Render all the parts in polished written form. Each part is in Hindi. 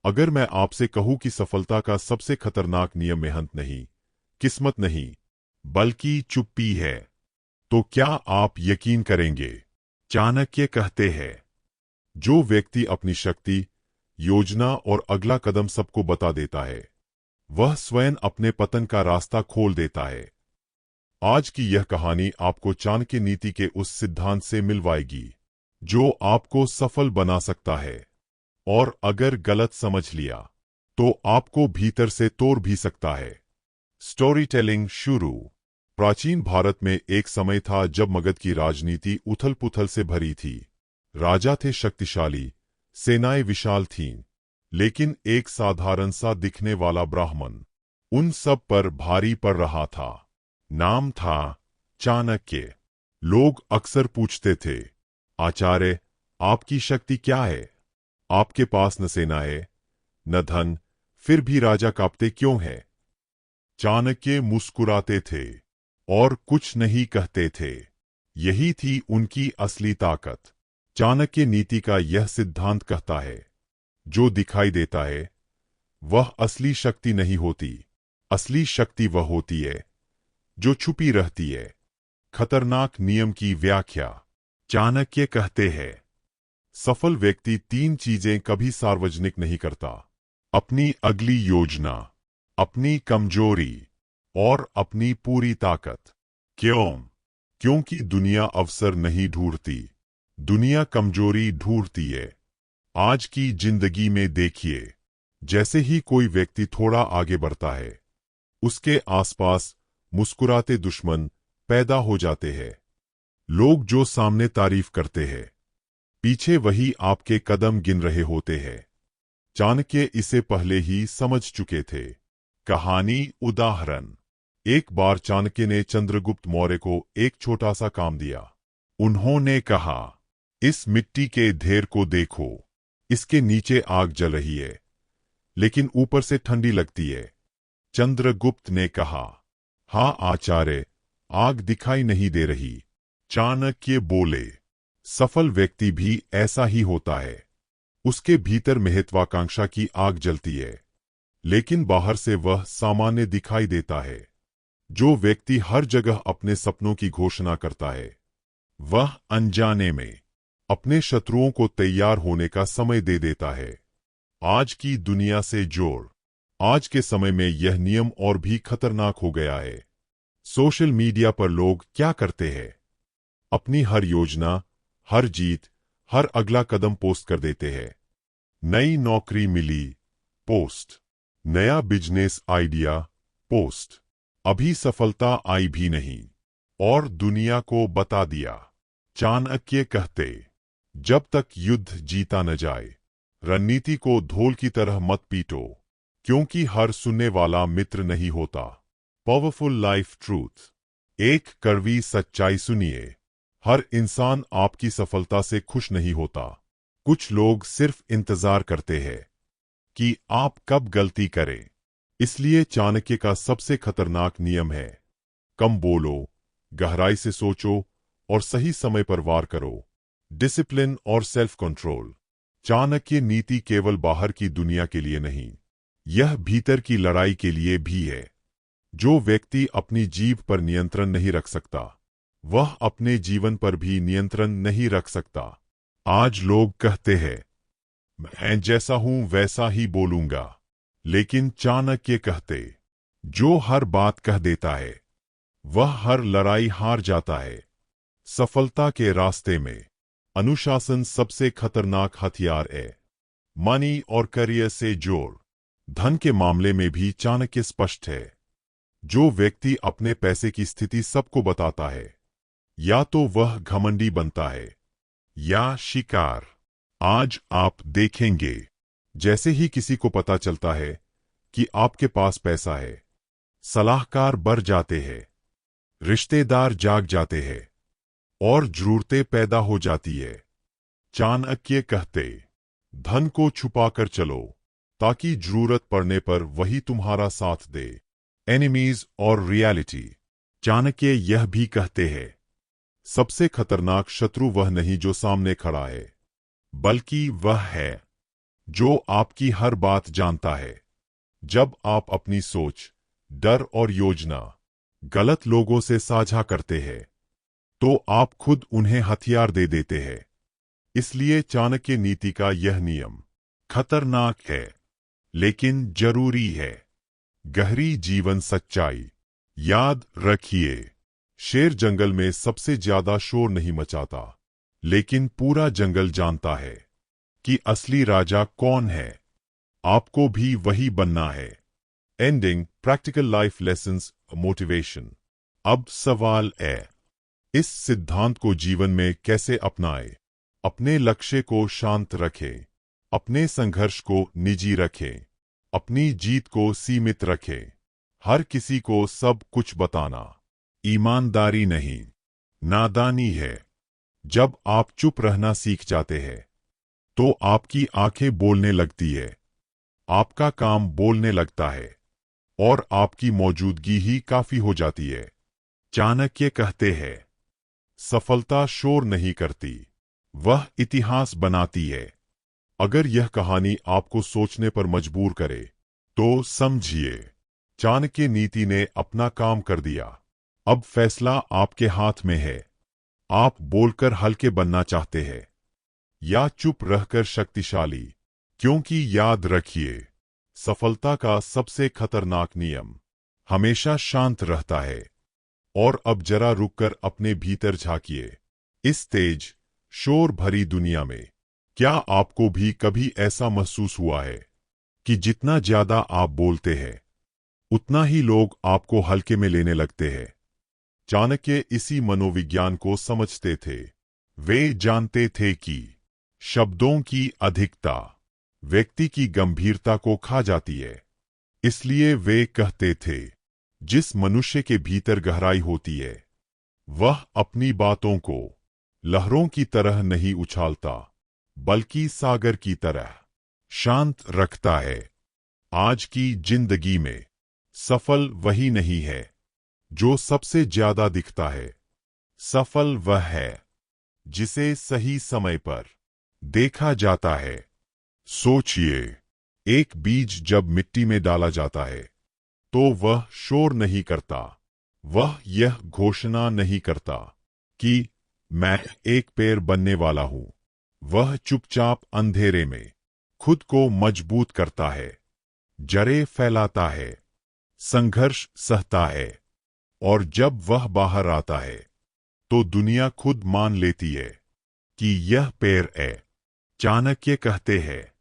अगर मैं आपसे कहूं कि सफलता का सबसे खतरनाक नियम मेहनत नहीं, किस्मत नहीं, बल्कि चुप्पी है, तो क्या आप यकीन करेंगे? चाणक्य कहते हैं, जो व्यक्ति अपनी शक्ति, योजना और अगला कदम सबको बता देता है, वह स्वयं अपने पतन का रास्ता खोल देता है। आज की यह कहानी आपको चाणक्य नीति के उस सिद्धांत से मिलवाएगी जो आपको सफल बना सकता है, और अगर गलत समझ लिया तो आपको भीतर से तोड़ भी सकता है। स्टोरी टेलिंग शुरू। प्राचीन भारत में एक समय था जब मगध की राजनीति उथल-पुथल से भरी थी। राजा थे शक्तिशाली, सेनाएं विशाल थीं, लेकिन एक साधारण सा दिखने वाला ब्राह्मण उन सब पर भारी पड़ रहा था। नाम था चाणक्य। लोग अक्सर पूछते थे, आचार्य, आपकी शक्ति क्या है? आपके पास न सेना है, न धन, फिर भी राजा कांपते क्यों है? चाणक्य मुस्कुराते थे और कुछ नहीं कहते थे। यही थी उनकी असली ताकत। चाणक्य नीति का यह सिद्धांत कहता है, जो दिखाई देता है वह असली शक्ति नहीं होती। असली शक्ति वह होती है जो छुपी रहती है। खतरनाक नियम की व्याख्या। चाणक्य कहते हैं, सफल व्यक्ति 3 चीजें कभी सार्वजनिक नहीं करता: अपनी अगली योजना, अपनी कमजोरी और अपनी पूरी ताकत। क्यों? क्योंकि दुनिया अवसर नहीं ढूंढती, दुनिया कमजोरी ढूंढती है। आज की जिंदगी में देखिए, जैसे ही कोई व्यक्ति थोड़ा आगे बढ़ता है, उसके आसपास मुस्कुराते दुश्मन पैदा हो जाते हैं। लोग जो सामने तारीफ करते हैं, पीछे वही आपके कदम गिन रहे होते हैं। चाणक्य इसे पहले ही समझ चुके थे। कहानी उदाहरण। एक बार चाणक्य ने चंद्रगुप्त मौर्य को एक छोटा सा काम दिया। उन्होंने कहा, इस मिट्टी के ढेर को देखो, इसके नीचे आग जल रही है, लेकिन ऊपर से ठंडी लगती है। चंद्रगुप्त ने कहा, हाँ आचार्य, आग दिखाई नहीं दे रही। चाणक्य बोले, सफल व्यक्ति भी ऐसा ही होता है। उसके भीतर महत्वाकांक्षा की आग जलती है, लेकिन बाहर से वह सामान्य दिखाई देता है। जो व्यक्ति हर जगह अपने सपनों की घोषणा करता है, वह अनजाने में अपने शत्रुओं को तैयार होने का समय दे देता है। आज की दुनिया से जोड़। आज के समय में यह नियम और भी खतरनाक हो गया है। सोशल मीडिया पर लोग क्या करते हैं? अपनी हर योजना, हर जीत, हर अगला कदम पोस्ट कर देते हैं। नई नौकरी मिली, पोस्ट। नया बिजनेस आइडिया, पोस्ट। अभी सफलता आई भी नहीं, और दुनिया को बता दिया। चाणक्य कहते, जब तक युद्ध जीता न जाए, रणनीति को ढोल की तरह मत पीटो, क्योंकि हर सुनने वाला मित्र नहीं होता। Powerful life truth. एक कड़वी सच्चाई सुनिए, हर इंसान आपकी सफलता से खुश नहीं होता। कुछ लोग सिर्फ इंतजार करते हैं कि आप कब गलती करें। इसलिए चाणक्य का सबसे खतरनाक नियम है, कम बोलो, गहराई से सोचो और सही समय पर वार करो। डिसिप्लिन और सेल्फ कंट्रोल। चाणक्य नीति केवल बाहर की दुनिया के लिए नहीं, यह भीतर की लड़ाई के लिए भी है। जो व्यक्ति अपनी जीभ पर नियंत्रण नहीं रख सकता, वह अपने जीवन पर भी नियंत्रण नहीं रख सकता। आज लोग कहते हैं, मैं जैसा हूं वैसा ही बोलूंगा, लेकिन चाणक्य कहते, जो हर बात कह देता है, वह हर लड़ाई हार जाता है। सफलता के रास्ते में अनुशासन सबसे खतरनाक हथियार है। मनी और करियर से जोड़। धन के मामले में भी चाणक्य स्पष्ट है। जो व्यक्ति अपने पैसे की स्थिति सबको बताता है, या तो वह घमंडी बनता है या शिकार। आज आप देखेंगे, जैसे ही किसी को पता चलता है कि आपके पास पैसा है, सलाहकार बढ़ जाते हैं, रिश्तेदार जाग जाते हैं और जरूरतें पैदा हो जाती है। चाणक्य कहते, धन को छुपाकर चलो, ताकि जरूरत पड़ने पर वही तुम्हारा साथ दे। एनिमीज और रियलिटी। चाणक्य यह भी कहते हैं, सबसे खतरनाक शत्रु वह नहीं जो सामने खड़ा है, बल्कि वह है जो आपकी हर बात जानता है। जब आप अपनी सोच, डर और योजना गलत लोगों से साझा करते हैं, तो आप खुद उन्हें हथियार दे देते हैं। इसलिए चाणक्य नीति का यह नियम खतरनाक है, लेकिन जरूरी है। गहरी जीवन सच्चाई। याद रखिए, शेर जंगल में सबसे ज्यादा शोर नहीं मचाता, लेकिन पूरा जंगल जानता है कि असली राजा कौन है। आपको भी वही बनना है। Ending, practical life lessons, motivation. अब सवाल है, इस सिद्धांत को जीवन में कैसे अपनाएं? अपने लक्ष्य को शांत रखें, अपने संघर्ष को निजी रखें, अपनी जीत को सीमित रखें। हर किसी को सब कुछ बताना ईमानदारी नहीं, नादानी है। जब आप चुप रहना सीख जाते हैं, तो आपकी आंखें बोलने लगती है, आपका काम बोलने लगता है, और आपकी मौजूदगी ही काफी हो जाती है। चाणक्य कहते हैं, सफलता शोर नहीं करती, वह इतिहास बनाती है। अगर यह कहानी आपको सोचने पर मजबूर करे, तो समझिए, चाणक्य नीति ने अपना काम कर दिया। अब फैसला आपके हाथ में है। आप बोलकर हल्के बनना चाहते हैं या चुप रहकर शक्तिशाली? क्योंकि याद रखिए, सफलता का सबसे खतरनाक नियम हमेशा शांत रहता है। और अब जरा रुककर अपने भीतर झांकिए। इस तेज, शोर भरी दुनिया में क्या आपको भी कभी ऐसा महसूस हुआ है कि जितना ज्यादा आप बोलते हैं, उतना ही लोग आपको हल्के में लेने लगते हैं? चाणक्य इसी मनोविज्ञान को समझते थे। वे जानते थे कि शब्दों की अधिकता व्यक्ति की गंभीरता को खा जाती है। इसलिए वे कहते थे, जिस मनुष्य के भीतर गहराई होती है, वह अपनी बातों को लहरों की तरह नहीं उछालता, बल्कि सागर की तरह शांत रखता है। आज की जिंदगी में सफल वही नहीं है जो सबसे ज्यादा दिखता है। सफल वह है जिसे सही समय पर देखा जाता है। सोचिए, एक बीज जब मिट्टी में डाला जाता है, तो वह शोर नहीं करता, वह यह घोषणा नहीं करता कि मैं एक पेड़ बनने वाला हूं। वह चुपचाप अंधेरे में खुद को मजबूत करता है, जड़ें फैलाता है, संघर्ष सहता है, और जब वह बाहर आता है, तो दुनिया खुद मान लेती है कि यह पेड़ है। चाणक्य कहते हैं,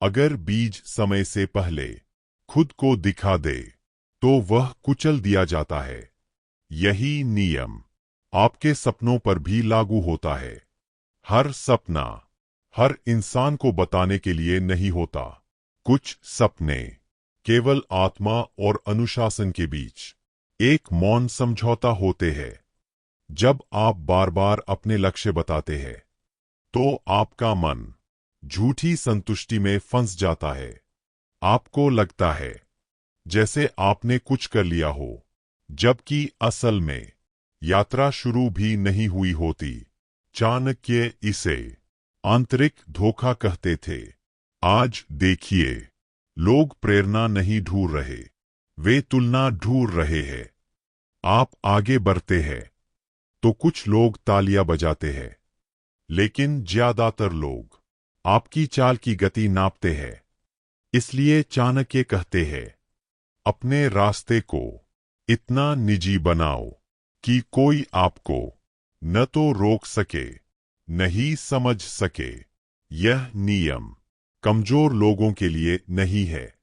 अगर बीज समय से पहले खुद को दिखा दे, तो वह कुचल दिया जाता है। यही नियम आपके सपनों पर भी लागू होता है। हर सपना हर इंसान को बताने के लिए नहीं होता। कुछ सपने केवल आत्मा और अनुशासन के बीच एक मौन समझौता होते हैं। जब आप बार बार अपने लक्ष्य बताते हैं, तो आपका मन झूठी संतुष्टि में फंस जाता है। आपको लगता है जैसे आपने कुछ कर लिया हो, जबकि असल में यात्रा शुरू भी नहीं हुई होती। चाणक्य इसे आंतरिक धोखा कहते थे। आज देखिए, लोग प्रेरणा नहीं ढूंढ रहे, वे तुलना ढूंढ रहे हैं। आप आगे बढ़ते हैं तो कुछ लोग तालियां बजाते हैं, लेकिन ज्यादातर लोग आपकी चाल की गति नापते हैं। इसलिए चाणक्य कहते हैं, अपने रास्ते को इतना निजी बनाओ कि कोई आपको न तो रोक सके, न ही समझ सके। यह नियम कमजोर लोगों के लिए नहीं है।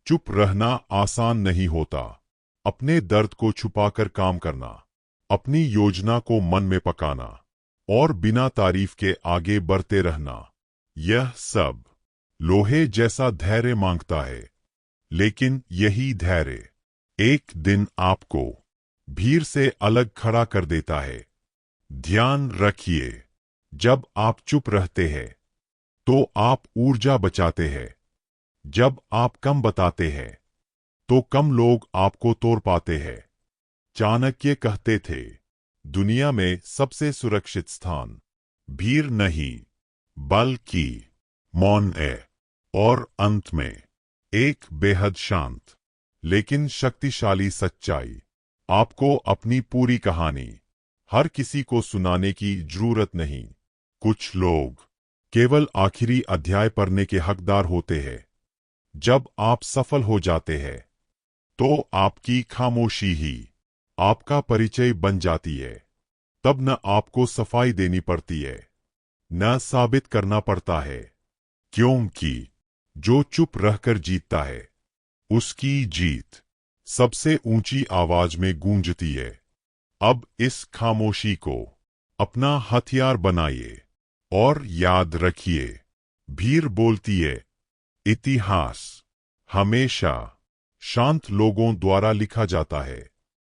चुप रहना आसान नहीं होता। अपने दर्द को छुपाकर काम करना, अपनी योजना को मन में पकाना, और बिना तारीफ के आगे बढ़ते रहना, यह सब लोहे जैसा धैर्य मांगता है। लेकिन यही धैर्य एक दिन आपको भीड़ से अलग खड़ा कर देता है। ध्यान रखिए, जब आप चुप रहते हैं, तो आप ऊर्जा बचाते हैं। जब आप कम बताते हैं, तो कम लोग आपको तोड़ पाते हैं। चाणक्य कहते थे, दुनिया में सबसे सुरक्षित स्थान भीड़ नहीं, बल्कि मौन है। और अंत में एक बेहद शांत लेकिन शक्तिशाली सच्चाई। आपको अपनी पूरी कहानी हर किसी को सुनाने की जरूरत नहीं। कुछ लोग केवल आखिरी अध्याय पढ़ने के हकदार होते हैं। जब आप सफल हो जाते हैं तो आपकी खामोशी ही आपका परिचय बन जाती है। तब न आपको सफाई देनी पड़ती है, न साबित करना पड़ता है, क्योंकि जो चुप रहकर जीतता है उसकी जीत सबसे ऊंची आवाज में गूंजती है। अब इस खामोशी को अपना हथियार बनाइए और याद रखिए, भीड़ बोलती है, इतिहास हमेशा शांत लोगों द्वारा लिखा जाता है।